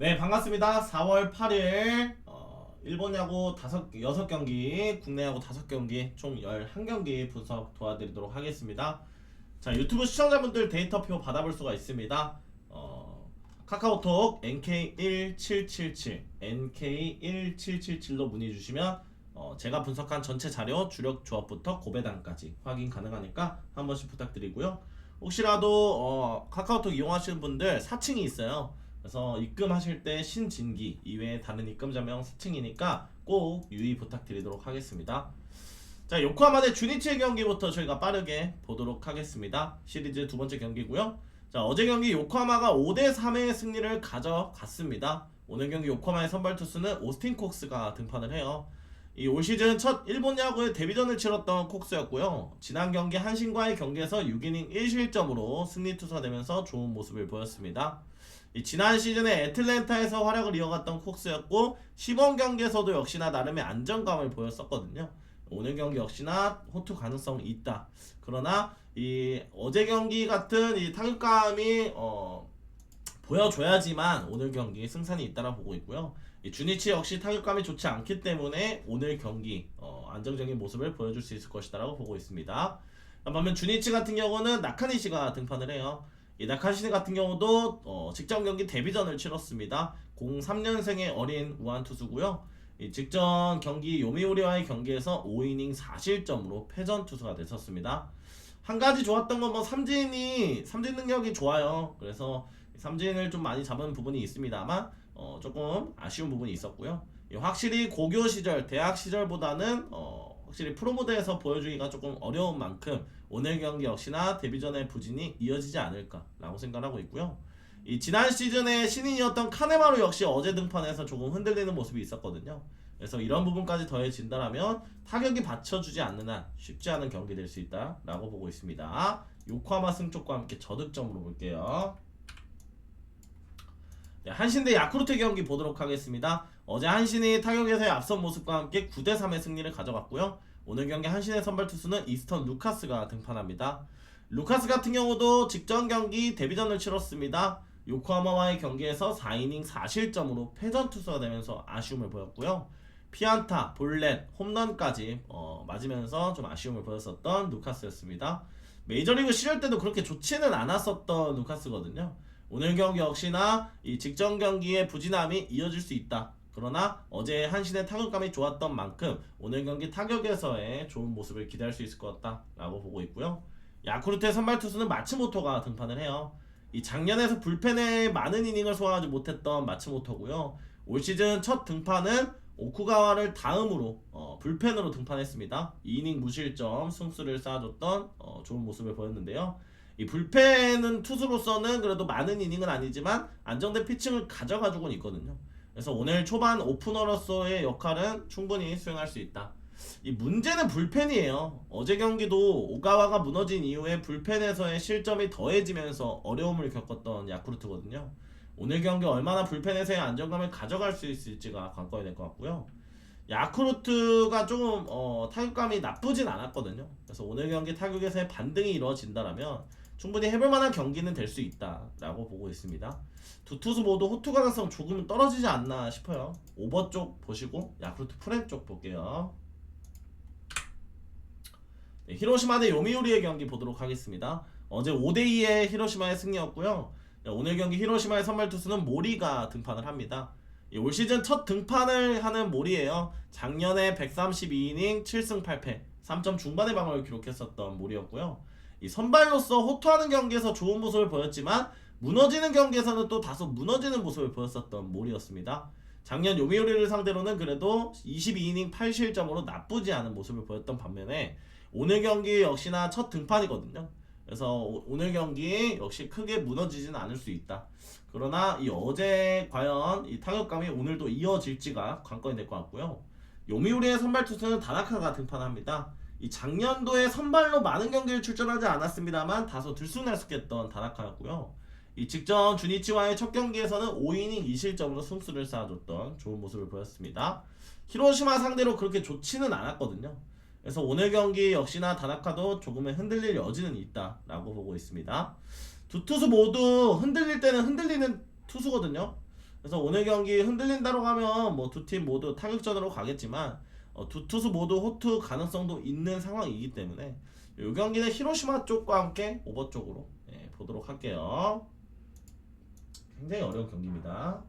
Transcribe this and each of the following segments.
네, 반갑습니다. 4월 8일 일본 야구 6경기, 국내 야구 5경기, 총 11경기 분석 도와드리도록 하겠습니다. 자, 유튜브 시청자분들 데이터표 받아볼 수가 있습니다. 카카오톡 NK1777, NK1777로 문의 주시면 제가 분석한 전체 자료, 주력 조합부터 고배당까지 확인 가능하니까 한 번씩 부탁드리고요. 혹시라도 카카오톡 이용하시는 분들 사칭이 있어요. 그래서 입금하실 때 신진기 이외에 다른 입금자명 사칭이니까 꼭 유의 부탁드리도록 하겠습니다. 자, 요코하마 대 주니치의 경기부터 저희가 빠르게 보도록 하겠습니다. 시리즈 두 번째 경기고요. 자, 어제 경기 요코하마가 5대 3의 승리를 가져갔습니다. 오늘 경기 요코하마의 선발 투수는 오스틴 콕스가 등판을 해요. 이 올 시즌 첫 일본 야구의 데뷔전을 치렀던 콕스였고요. 지난 경기 한신과의 경기에서 6이닝 1실점으로 승리 투수되면서 좋은 모습을 보였습니다. 지난 시즌에 애틀랜타에서 활약을 이어갔던 콕스였고 시범 경기에서도 역시나 나름의 안정감을 보였었거든요. 오늘 경기 역시나 호투 가능성이 있다. 그러나 이 어제 경기 같은 이 타격감이 보여줘야지만 오늘 경기 승산이 있다라 보고 있고요. 이 주니치 역시 타격감이 좋지 않기 때문에 오늘 경기 안정적인 모습을 보여줄 수 있을 것이다라고 보고 있습니다. 반면 주니치 같은 경우는 나카니시가 등판을 해요. 이 나카니시 같은 경우도 직전 경기 데뷔전을 치렀습니다. 03년생의 어린 우한 투수고요. 이 직전 경기 요미우리와의 경기에서 5이닝 4실점으로 패전 투수가 됐었습니다. 한 가지 좋았던 건 뭐 삼진 능력이 좋아요. 그래서 삼진을 좀 많이 잡은 부분이 있습니다만 조금 아쉬운 부분이 있었고요. 확실히 고교 시절, 대학 시절보다는 확실히 프로 무대에서 보여주기가 조금 어려운 만큼 오늘 경기 역시나 데뷔전의 부진이 이어지지 않을까라고 생각하고 있고요. 이 지난 시즌에 신인이었던 카네마루 역시 어제 등판에서 조금 흔들리는 모습이 있었거든요. 그래서 이런 부분까지 더해진다면 타격이 받쳐주지 않는 한 쉽지 않은 경기 될 수 있다라고 보고 있습니다. 요코하마 승쪽과 함께 저득점으로 볼게요. 네, 한신 대 야쿠르트 경기 보도록 하겠습니다. 어제 한신이 타격에서의 앞선 모습과 함께 9대 3의 승리를 가져갔고요. 오늘 경기 한신의 선발 투수는 이스턴 루카스가 등판합니다. 루카스 같은 경우도 직전 경기 데뷔전을 치렀습니다. 요코하마와의 경기에서 4이닝 4실점으로 패전 투수가 되면서 아쉬움을 보였고요. 피안타, 볼넷, 홈런까지 맞으면서 좀 아쉬움을 보였었던 루카스였습니다. 메이저리그 시절 때도 그렇게 좋지는 않았었던 루카스거든요. 오늘 경기 역시나 이 직전 경기의 부진함이 이어질 수 있다. 그러나 어제 한신의 타격감이 좋았던 만큼 오늘 경기 타격에서의 좋은 모습을 기대할 수 있을 것 같다라고 보고 있고요. 야쿠르트의 선발 투수는 마츠모토가 등판을 해요. 이 작년에서 불펜에 많은 이닝을 소화하지 못했던 마츠모토고요. 올 시즌 첫 등판은 오쿠가와를 다음으로 불펜으로 등판했습니다. 2이닝 무실점 승수를 쌓아줬던 좋은 모습을 보였는데요. 이 불펜은 투수로서는 그래도 많은 이닝은 아니지만 안정된 피칭을 가져가지고는 있거든요. 그래서 오늘 초반 오프너로서의 역할은 충분히 수행할 수 있다. 이 문제는 불펜이에요. 어제 경기도 오가와가 무너진 이후에 불펜에서의 실점이 더해지면서 어려움을 겪었던 야쿠르트거든요. 오늘 경기 얼마나 불펜에서의 안정감을 가져갈 수 있을지가 관건이 될 것 같고요. 야쿠르트가 조금 타격감이 나쁘진 않았거든요. 그래서 오늘 경기 타격에서의 반등이 이루어진다면 충분히 해볼만한 경기는 될 수 있다라고 보고 있습니다. 두 투수 모두 호투 가능성 조금 떨어지지 않나 싶어요. 오버 쪽 보시고 야쿠르트 프렌 쪽 볼게요. 네, 히로시마 대 요미우리의 경기 보도록 하겠습니다. 어제 5대2의 히로시마의 승리였고요. 오늘 경기 히로시마의 선발 투수는 모리가 등판을 합니다. 올 시즌 첫 등판을 하는 모리예요. 작년에 132이닝 7승 8패 3점 중반의 방어를 기록했었던 모리였고요. 이 선발로서 호투하는 경기에서 좋은 모습을 보였지만 무너지는 경기에서는 또 다소 무너지는 모습을 보였었던 모리였습니다. 작년 요미우리를 상대로는 그래도 22이닝 8실점으로 나쁘지 않은 모습을 보였던 반면에 오늘 경기 역시나 첫 등판이거든요. 그래서 오늘 경기 역시 크게 무너지지는 않을 수 있다. 그러나 이 어제 과연 이 타격감이 오늘도 이어질지가 관건이 될 것 같고요. 요미우리의 선발 투수는 다나카가 등판합니다. 이 작년도에 선발로 많은 경기를 출전하지 않았습니다만 다소 들쑥날쑥했던 다나카였고요. 이 직전 주니치와의 첫 경기에서는 5이닝 2실점으로 승수를 쌓아줬던 좋은 모습을 보였습니다. 히로시마 상대로 그렇게 좋지는 않았거든요. 그래서 오늘 경기 역시나 다나카도 조금의 흔들릴 여지는 있다라고 보고 있습니다. 두 투수 모두 흔들릴 때는 흔들리는 투수거든요. 그래서 오늘 경기 흔들린다고 하면 뭐 두 팀 모두 타격전으로 가겠지만 두 투수 모두 호투 가능성도 있는 상황이기 때문에 이 경기는 히로시마 쪽과 함께 오버 쪽으로 보도록 할게요. 굉장히 어려운 경기입니다.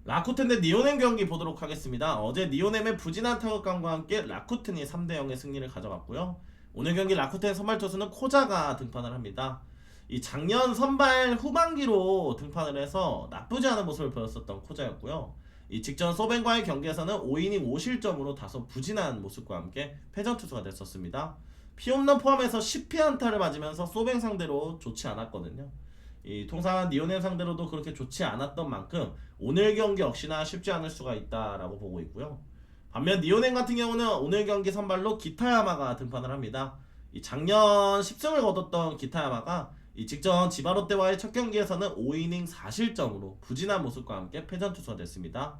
라쿠텐 대 니오넴 경기 보도록 하겠습니다. 어제 니오넴의 부진한 타격감과 함께 라쿠텐이 3대0의 승리를 가져갔고요. 오늘 경기 라쿠텐 선발 투수는 코자가 등판을 합니다. 이 작년 선발 후반기로 등판을 해서 나쁘지 않은 모습을 보였었던 코자였고요. 이 직전 소벤과의 경기에서는 5이닝 5실점으로 다소 부진한 모습과 함께 패전 투수가 됐었습니다. 피홈런 포함해서 10피안타를 맞으면서 소벤 상대로 좋지 않았거든요. 이 통상 니오넴 상대로도 그렇게 좋지 않았던 만큼 오늘 경기 역시나 쉽지 않을 수가 있다라고 보고 있고요. 반면 니오넴 같은 경우는 오늘 경기 선발로 기타야마가 등판을 합니다. 이 작년 10승을 거뒀던 기타야마가 이 직전 지바롯데와의 첫 경기에서는 5이닝 4실점으로 부진한 모습과 함께 패전 투수가 됐습니다.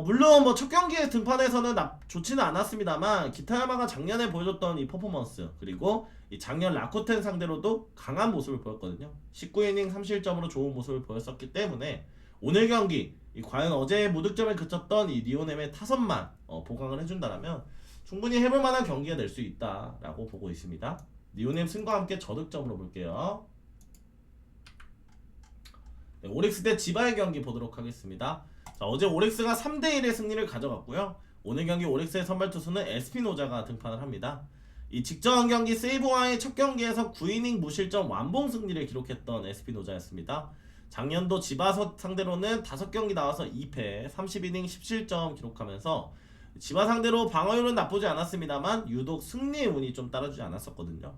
물론 뭐 첫 경기에 등판에서는 좋지는 않았습니다만 기타야마가 작년에 보여줬던 이 퍼포먼스 그리고 이 작년 라쿠텐 상대로도 강한 모습을 보였거든요. 19이닝 3실점으로 좋은 모습을 보였었기 때문에 오늘 경기 과연 어제 무득점에 그쳤던 이 니오넴의 타선만 보강을 해준다면 충분히 해볼 만한 경기가 될 수 있다라고 보고 있습니다. 니오넴 승과 함께 저득점으로 볼게요. 네, 오릭스 대 지바의 경기 보도록 하겠습니다. 자, 어제 오릭스가 3대1의 승리를 가져갔고요. 오늘 경기 오릭스의 선발 투수는 에스피노자가 등판을 합니다. 이 직전 경기 세이브와의 첫 경기에서 9이닝 무실점 완봉 승리를 기록했던 에스피노자였습니다. 작년도 지바 상대로는 5경기 나와서 2패 30이닝 10실점 기록하면서 지바 상대로 방어율은 나쁘지 않았습니다만 유독 승리의 운이 좀 따라주지 않았었거든요.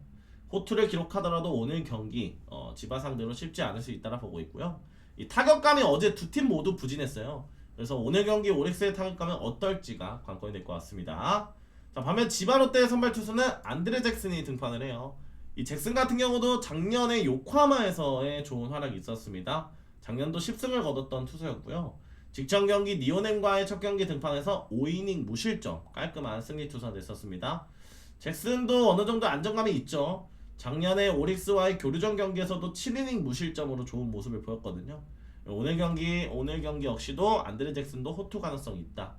호투를 기록하더라도 오늘 경기 지바 상대로 쉽지 않을 수 있다라 보고 있고요. 이 타격감이 어제 두 팀 모두 부진했어요. 그래서 오늘 경기 오릭스의 타격감은 어떨지가 관건이 될 것 같습니다. 자, 반면 지바 롯데의 선발 투수는 안드레 잭슨이 등판을 해요. 이 잭슨 같은 경우도 작년에 요코하마에서의 좋은 활약이 있었습니다. 작년도 10승을 거뒀던 투수였고요. 직전 경기 니오넴과의 첫 경기 등판에서 5이닝 무실점 깔끔한 승리 투수가 됐었습니다. 잭슨도 어느 정도 안정감이 있죠. 작년에 오릭스와의 교류전 경기에서도 7이닝 무실점으로 좋은 모습을 보였거든요. 오늘 경기 역시도 안드레 잭슨도 호투 가능성이 있다.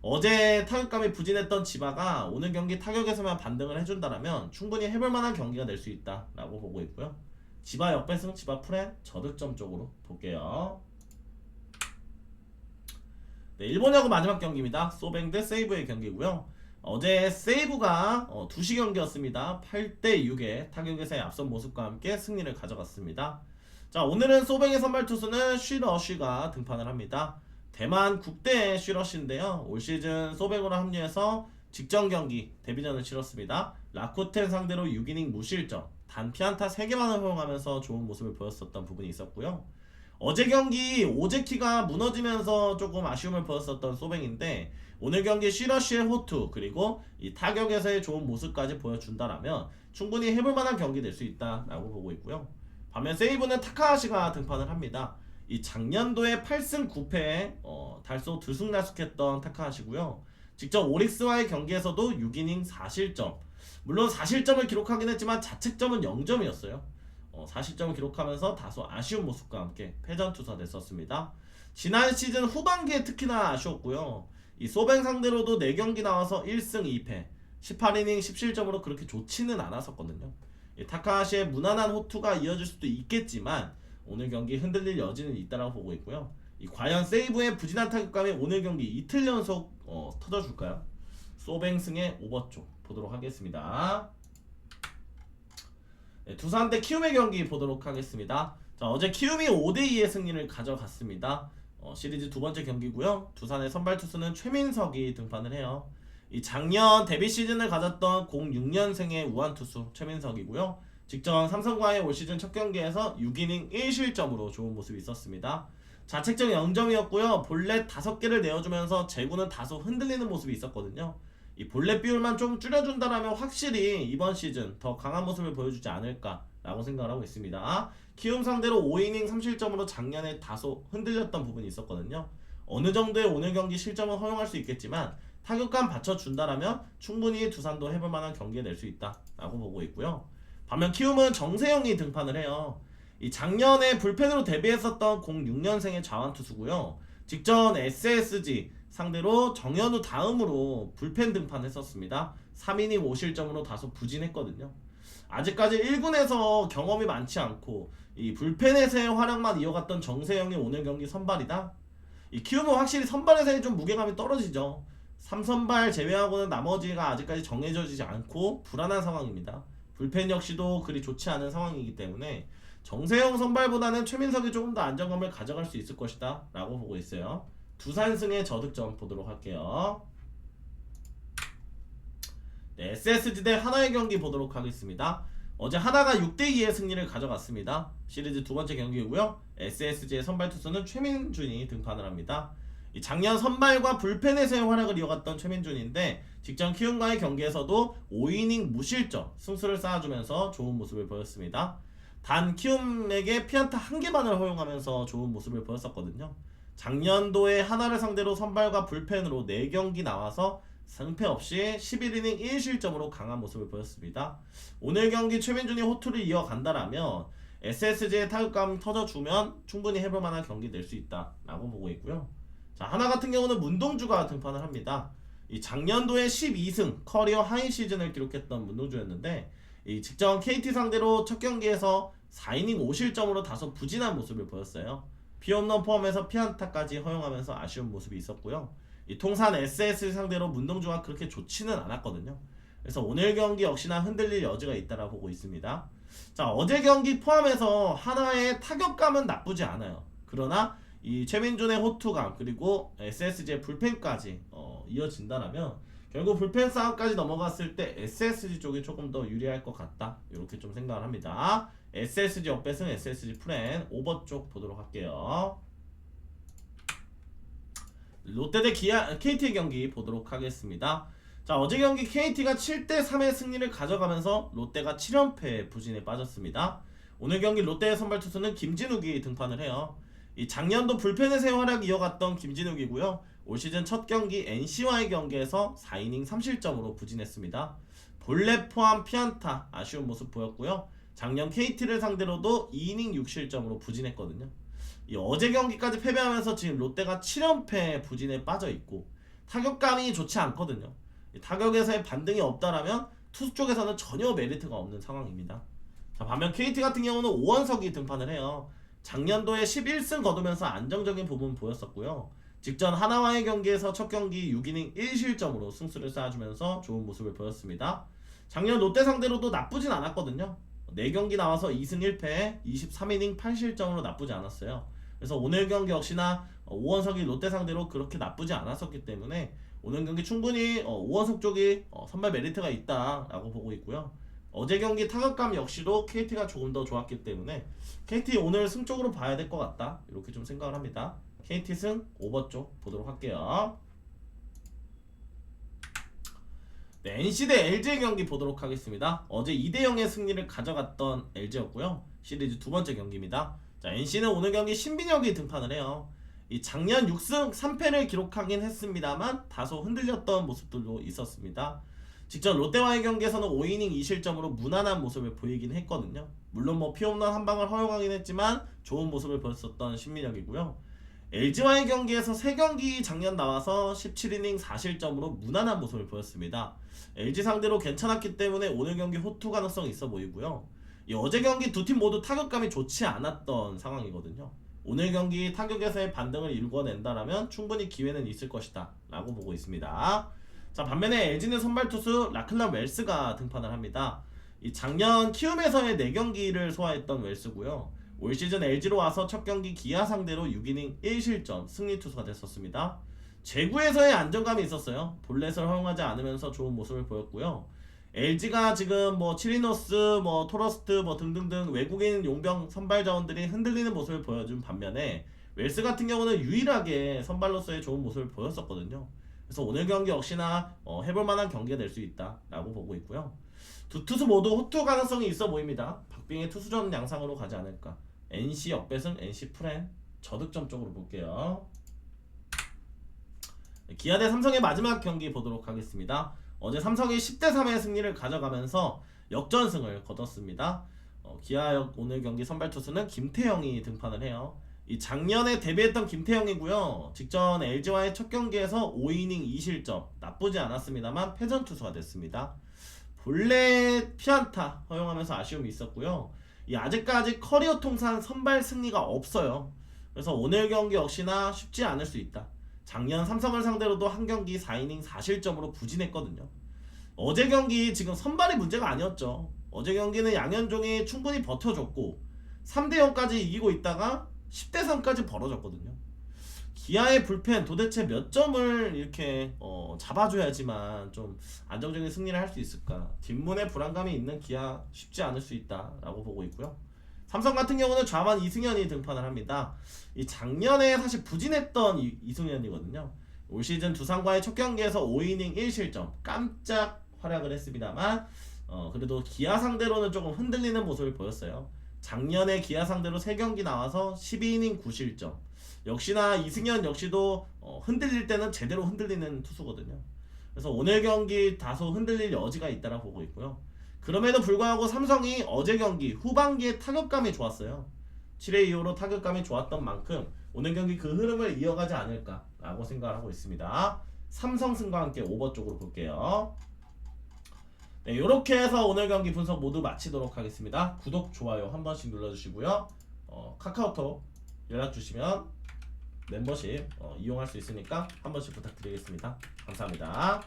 어제 타격감이 부진했던 지바가 오늘 경기 타격에서만 반등을 해준다면 충분히 해볼 만한 경기가 될 수 있다라고 보고 있고요. 지바 역배승, 지바 프렌 저득점 쪽으로 볼게요. 네, 일본 야구 마지막 경기입니다. 소뱅 대 세이브의 경기고요. 어제 세이브가 2시 경기였습니다. 8대6의 타격에서의 앞선 모습과 함께 승리를 가져갔습니다. 자, 오늘은 소뱅의 선발 투수는 쉬러쉬가 등판을 합니다. 대만 국대 쉬러쉬인데요. 올 시즌 소뱅으로 합류해서 직전 경기 데뷔전을 치렀습니다. 라쿠텐 상대로 6이닝 무실점, 단 피안타 3개만을 허용하면서 좋은 모습을 보였었던 부분이 있었고요. 어제 경기 오제키가 무너지면서 조금 아쉬움을 보였었던 소뱅인데 오늘 경기 쉬러쉬의 호투 그리고 이 타격에서의 좋은 모습까지 보여준다라면 충분히 해볼 만한 경기 될 수 있다라고 보고 있고요. 반면 세이브는 타카하시가 등판을 합니다. 이 작년도에 8승 9패에 달소 들쑥날쑥했던 타카하시고요. 직접 오릭스와의 경기에서도 6이닝 4실점, 물론 4실점을 기록하긴 했지만 자책점은 0점이었어요. 4실점을 기록하면서 다소 아쉬운 모습과 함께 패전 투수가 됐었습니다. 지난 시즌 후반기에 특히나 아쉬웠고요. 이 소뱅 상대로도 4경기 나와서 1승 2패 18이닝 17점으로 그렇게 좋지는 않았었거든요. 타카하시의 무난한 호투가 이어질 수도 있겠지만 오늘 경기 흔들릴 여지는 있다고 보고 있고요. 과연 세이브의 부진한 타격감이 오늘 경기 이틀 연속 터져줄까요? 소뱅 승의 오버 쪽 보도록 하겠습니다. 네, 두산 대 키움의 경기 보도록 하겠습니다. 자, 어제 키움이 5대2의 승리를 가져갔습니다. 시리즈 두 번째 경기고요. 두산의 선발 투수는 최민석이 등판을 해요. 이 작년 데뷔 시즌을 가졌던 06년생의 우한 투수 최민석이고요. 직전 삼성과의 올 시즌 첫 경기에서 6이닝 1실점으로 좋은 모습이 있었습니다. 자책점 0점이었고요. 볼넷 5개를 내어주면서 제구는 다소 흔들리는 모습이 있었거든요. 이 볼넷 비율만 좀 줄여준다면 확실히 이번 시즌 더 강한 모습을 보여주지 않을까라고 생각을 하고 있습니다. 키움 상대로 5이닝 3실점으로 작년에 다소 흔들렸던 부분이 있었거든요. 어느 정도의 오늘 경기 실점은 허용할 수 있겠지만 타격감 받쳐준다면 충분히 두산도 해볼 만한 경기에 낼 수 있다라고 보고 있고요. 반면 키움은 정세영이 등판을 해요. 이 작년에 불펜으로 데뷔했었던 06년생의 자완투수고요. 직전 SSG 상대로 정현우 다음으로 불펜 등판했었습니다. 3이닝 5실점으로 다소 부진했거든요. 아직까지 1군에서 경험이 많지 않고 이 불펜에서의 활약만 이어갔던 정세영이 오늘 경기 선발이다. 이 키움은 확실히 선발에서의 좀 무게감이 떨어지죠. 3선발 제외하고는 나머지가 아직까지 정해져지지 않고 불안한 상황입니다. 불펜 역시도 그리 좋지 않은 상황이기 때문에 정세영 선발보다는 최민석이 조금 더 안정감을 가져갈 수 있을 것이다 라고 보고 있어요. 두산승의 저득점 보도록 할게요. 네, SSG 대 하나의 경기 보도록 하겠습니다. 어제 하나가 6대2의 승리를 가져갔습니다. 시리즈 두 번째 경기이고요. SSG의 선발 투수는 최민준이 등판을 합니다. 작년 선발과 불펜에서의 활약을 이어갔던 최민준인데 직전 키움과의 경기에서도 5이닝 무실점 승수를 쌓아주면서 좋은 모습을 보였습니다. 단 키움에게 피안타 1개만을 허용하면서 좋은 모습을 보였었거든요. 작년도에 하나를 상대로 선발과 불펜으로 4경기 나와서 승패 없이 11이닝 1실점으로 강한 모습을 보였습니다. 오늘 경기 최민준이 호투를 이어간다라면 SSG의 타격감 터져주면 충분히 해볼만한 경기 낼 수 있다 라고 보고 있고요. 자, 하나 같은 경우는 문동주가 등판을 합니다. 이 작년도에 12승 커리어 하이 시즌을 기록했던 문동주였는데 이 직전 KT 상대로 첫 경기에서 4이닝 5실점으로 다소 부진한 모습을 보였어요. 피홈런 포함해서 피안타까지 허용하면서 아쉬운 모습이 있었고요. 이 통산 SS 상대로 문동주가 그렇게 좋지는 않았거든요. 그래서 오늘 경기 역시나 흔들릴 여지가 있다라 보고 있습니다. 자, 어제 경기 포함해서 하나의 타격감은 나쁘지 않아요. 그러나 이 최민준의 호투감 그리고 SSG의 불펜까지 이어진다라면 결국 불펜 싸움까지 넘어갔을 때 SSG 쪽이 조금 더 유리할 것 같다 이렇게 좀 생각을 합니다. SSG 역배승 SSG 프렌 오버 쪽 보도록 할게요. 롯데 대 KT의 경기 보도록 하겠습니다. 자, 어제 경기 KT가 7대3의 승리를 가져가면서 롯데가 7연패 부진에 빠졌습니다. 오늘 경기 롯데의 선발 투수는 김진욱이 등판을 해요. 이 작년도 불펜에서의 활약 이어갔던 김진욱이고요. 올 시즌 첫 경기 NC와의 경기에서 4이닝 3실점으로 부진했습니다. 볼넷 포함 피안타 아쉬운 모습 보였고요. 작년 KT를 상대로도 2이닝 6실점으로 부진했거든요. 이 어제 경기까지 패배하면서 지금 롯데가 7연패 부진에 빠져있고 타격감이 좋지 않거든요. 타격에서의 반등이 없다라면 투수 쪽에서는 전혀 메리트가 없는 상황입니다. 자, 반면 KT 같은 경우는 오원석이 등판을 해요. 작년도에 11승 거두면서 안정적인 부분 보였었고요. 직전 하나와의 경기에서 첫 경기 6이닝 1실점으로 승수를 쌓아주면서 좋은 모습을 보였습니다. 작년 롯데 상대로도 나쁘진 않았거든요. 4경기 나와서 2승 1패 23이닝 8실점으로 나쁘지 않았어요. 그래서 오늘 경기 역시나 오원석이 롯데 상대로 그렇게 나쁘지 않았었기 때문에 오늘 경기 충분히 오원석 쪽이 선발 메리트가 있다라고 보고 있고요. 어제 경기 타격감 역시도 KT가 조금 더 좋았기 때문에 KT 오늘 승 쪽으로 봐야 될 것 같다 이렇게 좀 생각을 합니다. KT 승 오버 쪽 보도록 할게요. 네, NC 대 LG 경기 보도록 하겠습니다. 어제 2대0의 승리를 가져갔던 LG였고요. 시리즈 두 번째 경기입니다. 자, NC는 오늘 경기 신빈혁이 등판을 해요. 이 작년 6승 3패를 기록하긴 했습니다만 다소 흔들렸던 모습들도 있었습니다. 직전 롯데와의 경기에서는 5이닝 2실점으로 무난한 모습을 보이긴 했거든요. 물론 뭐 피홈런 한 방을 허용하긴 했지만 좋은 모습을 보였었던 신민혁이고요. LG와의 경기에서 3경기 작년 나와서 17이닝 4실점으로 무난한 모습을 보였습니다. LG 상대로 괜찮았기 때문에 오늘 경기 호투 가능성이 있어 보이고요. 이 어제 경기 두 팀 모두 타격감이 좋지 않았던 상황이거든요. 오늘 경기 타격에서의 반등을 일궈낸다라면 충분히 기회는 있을 것이다 라고 보고 있습니다. 자, 반면에 LG는 선발 투수 라클란 웰스가 등판을 합니다. 이 작년 키움에서의 4경기를 소화했던 웰스고요. 올 시즌 LG로 와서 첫 경기 기아 상대로 6이닝 1실점 승리 투수가 됐었습니다. 제구에서의 안정감이 있었어요. 볼넷을 허용하지 않으면서 좋은 모습을 보였고요. LG가 지금 뭐 치리노스, 뭐 토러스트, 뭐 등등등 외국인 용병 선발 자원들이 흔들리는 모습을 보여준 반면에 웰스 같은 경우는 유일하게 선발로서의 좋은 모습을 보였었거든요. 그래서 오늘 경기 역시나 해볼만한 경기가 될 수 있다라고 보고 있고요. 두 투수 모두 호투 가능성이 있어 보입니다. 박빙의 투수전 양상으로 가지 않을까. NC 역배승, NC 프렌 저득점 쪽으로 볼게요. 기아 대 삼성의 마지막 경기 보도록 하겠습니다. 어제 삼성이 10대3의 승리를 가져가면서 역전승을 거뒀습니다. 기아 오늘 경기 선발 투수는 김태형이 등판을 해요. 이 작년에 데뷔했던 김태형이고요. 직전 LG와의 첫 경기에서 5이닝 2실점 나쁘지 않았습니다만 패전 투수가 됐습니다. 본래 피안타 허용하면서 아쉬움이 있었고요. 이 아직까지 커리어 통산 선발 승리가 없어요. 그래서 오늘 경기 역시나 쉽지 않을 수 있다. 작년 삼성을 상대로도 한 경기 4이닝 4실점으로 부진했거든요. 어제 경기 지금 선발이 문제가 아니었죠. 어제 경기는 양현종이 충분히 버텨줬고 3대0까지 이기고 있다가 10대3까지 벌어졌거든요. 기아의 불펜 도대체 몇 점을 이렇게 잡아줘야지만 좀 안정적인 승리를 할 수 있을까? 뒷문에 불안감이 있는 기아 쉽지 않을 수 있다라고 보고 있고요. 삼성 같은 경우는 좌완 이승현이 등판을 합니다. 이 작년에 사실 부진했던 이승현이거든요. 올 시즌 두산과의 첫 경기에서 5이닝 1실점 깜짝 활약을 했습니다만 그래도 기아 상대로는 조금 흔들리는 모습을 보였어요. 작년에 기아 상대로 3경기 나와서 12이닝 9실점. 역시나 이승현 역시도 흔들릴 때는 제대로 흔들리는 투수거든요. 그래서 오늘 경기 다소 흔들릴 여지가 있다고 보고 있고요. 그럼에도 불구하고 삼성이 어제 경기 후반기에 타격감이 좋았어요. 7회 이후로 타격감이 좋았던 만큼 오늘 경기 그 흐름을 이어가지 않을까라고 생각을 하고 있습니다. 삼성 승과 함께 오버 쪽으로 볼게요. 네, 이렇게 해서 오늘 경기 분석 모두 마치도록 하겠습니다. 구독, 좋아요 한 번씩 눌러주시고요. 카카오톡 연락 주시면 멤버십 이용할 수 있으니까 한 번씩 부탁드리겠습니다. 감사합니다.